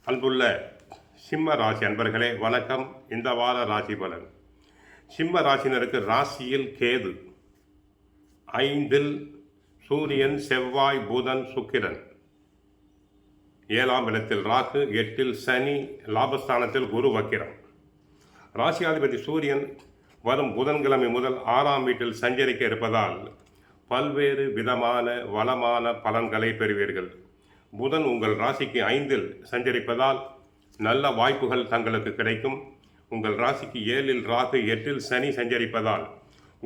அன்புள்ள சிம்ம ராசி அன்பர்களே வணக்கம். இந்த வார ராசி பலன். சிம்ம ராசினருக்கு ராசியில் கேது, 5ல் சூரியன், செவ்வாய், புதன், சுக்கிரன், 7ஆம் இடத்தில் ராகு, 8ல் சனி, லாபஸ்தானத்தில் குரு வக்கிரம். ராசியாதிபதி சூரியன் வரும் புதன்கிழமை முதல் 6ஆம் வீட்டில் சஞ்சரிக்க இருப்பதால் பல்வேறு விதமான வளமான பலன்களை பெறுவீர்கள். புதன் உங்கள் ராசிக்கு 5ல் சஞ்சரிப்பதால் நல்ல வாய்ப்புகள் தங்களுக்கு கிடைக்கும். உங்கள் ராசிக்கு 7ல் ராகு, 8ல் சனி சஞ்சரிப்பதால்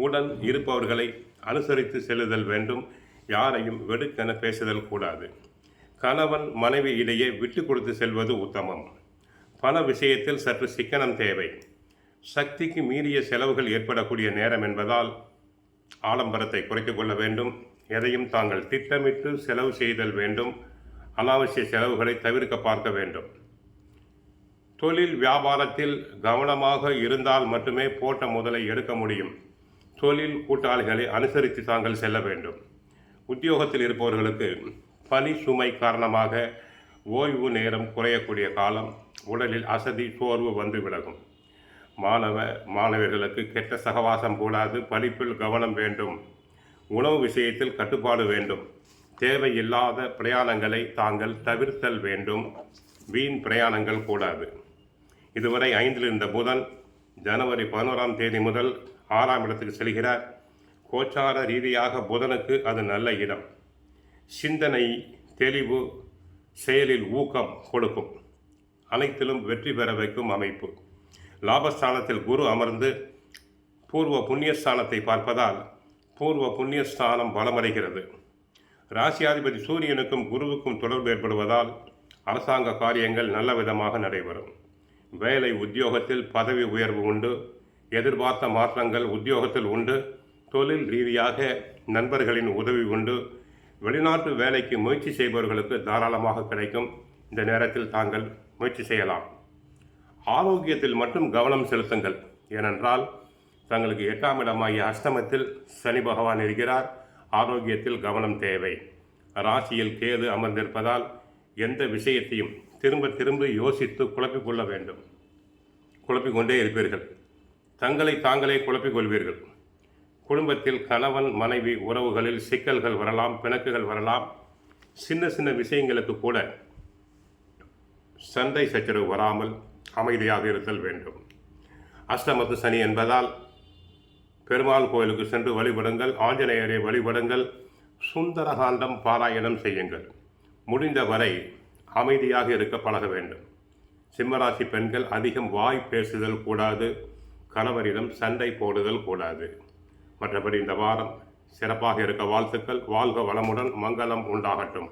உடன் இருப்பவர்களை அனுசரித்து செல்லுதல் வேண்டும். யாரையும் வெடுக்கென பேசுதல் கூடாது. கணவன் மனைவி இடையே விட்டு கொடுத்து செல்வது உத்தமம். பண விஷயத்தில் சற்று சிக்கனம் தேவை. சக்திக்கு மீறிய செலவுகள் ஏற்படக்கூடிய நேரம் என்பதால் ஆடம்பரத்தை குறைத்துக் கொள்ள வேண்டும். எதையும் தாங்கள் திட்டமிட்டு செலவு செய்தல் வேண்டும். அனாவசிய செலவுகளை தவிர்க்க பார்க்க வேண்டும். தொழில் வியாபாரத்தில் கவனமாக இருந்தால் மட்டுமே போட்ட முதலை எடுக்க முடியும். தொழில் கூட்டாளிகளை அனுசரித்து தாங்கள் செல்ல வேண்டும். உத்தியோகத்தில் இருப்பவர்களுக்கு பணி சுமை காரணமாக ஓய்வு நேரம் குறையக்கூடிய காலம். உடலில் அசதி, சோர்வு வந்து விலகும். மாணவர்களுக்கு கெட்ட சகவாசம் கூடாது. படிப்பில் கவனம் வேண்டும். உணவு விஷயத்தில் கட்டுப்பாடு வேண்டும். தேவையில்லாத பிரயாணங்களை தாங்கள் தவிர்த்தல் வேண்டும். வீண் பிரயாணங்கள் கூடாது. இதுவரை 5ல் இருந்த புதன் ஜனவரி 11ஆம் தேதி முதல் 6ஆம் இடத்துக்கு செல்கிறார். கோச்சார ரீதியாக புதனுக்கு அது நல்ல இடம். சிந்தனை தெளிவு, செயலில் ஊக்கம் கொடுக்கும். அனைத்திலும் வெற்றி பெற வைக்கும் அமைப்பு. லாபஸ்தானத்தில் குரு அமர்ந்து பூர்வ புண்ணியஸ்தானத்தை பார்ப்பதால் பூர்வ புண்ணியஸ்தானம் பலமடைகிறது. ராசியாதிபதி சூரியனுக்கும் குருவுக்கும் தொடர்பு ஏற்படுவதால் அரசாங்க காரியங்கள் நல்ல விதமாக நடைபெறும். வேலை உத்தியோகத்தில் பதவி உயர்வு உண்டு. எதிர்பார்த்த மாற்றங்கள் உத்தியோகத்தில் உண்டு. தொழில் ரீதியாக நண்பர்களின் உதவி உண்டு. வெளிநாட்டு வேலைக்கு முயற்சி செய்பவர்களுக்கு தாராளமாக கிடைக்கும். இந்த நேரத்தில் தாங்கள் முயற்சி செய்யலாம். ஆரோக்கியத்தில் மட்டும் கவனம் செலுத்துங்கள். ஏனென்றால் தங்களுக்கு 8ஆம் இடமாகிய அஷ்டமத்தில் சனி பகவான் இருக்கிறார். ஆரோக்கியத்தில் கவனம் தேவை. ராசியில் கேது அமர்ந்திருப்பதால் எந்த விஷயத்தையும் திரும்ப திரும்ப யோசித்து குழப்பிக்கொள்ள வேண்டும். குழப்பிக்கொண்டே இருப்பீர்கள். தங்களை தாங்களே குழப்பிக்கொள்வீர்கள். குடும்பத்தில் கணவன் மனைவி உறவுகளில் சிக்கல்கள் வரலாம், பிணக்குகள் வரலாம். சின்ன சின்ன விஷயங்களுக்கு கூட சண்டை சச்சரவு வராமல் அமைதியாக இருத்தல் வேண்டும். அஷ்டமத்து சனி என்பதால் பெருமாள் கோயிலுக்கு சென்று வழிபடுங்கள். ஆஞ்சநேயரை வழிபடுங்கள். சுந்தரகாண்டம் பாராயணம் செய்யுங்கள். முடிந்தவரை அமைதியாக இருக்க பழக வேண்டும். சிம்மராசி பெண்கள் அதிகம் வாய் பேசுதல் கூடாது. கணவரிடம் சண்டை போடுதல் கூடாது. மற்றபடி இந்த வாரம் சிறப்பாக இருக்க வாழ்த்துக்கள். வாழ்க வளமுடன். மங்களம் உண்டாகட்டும்.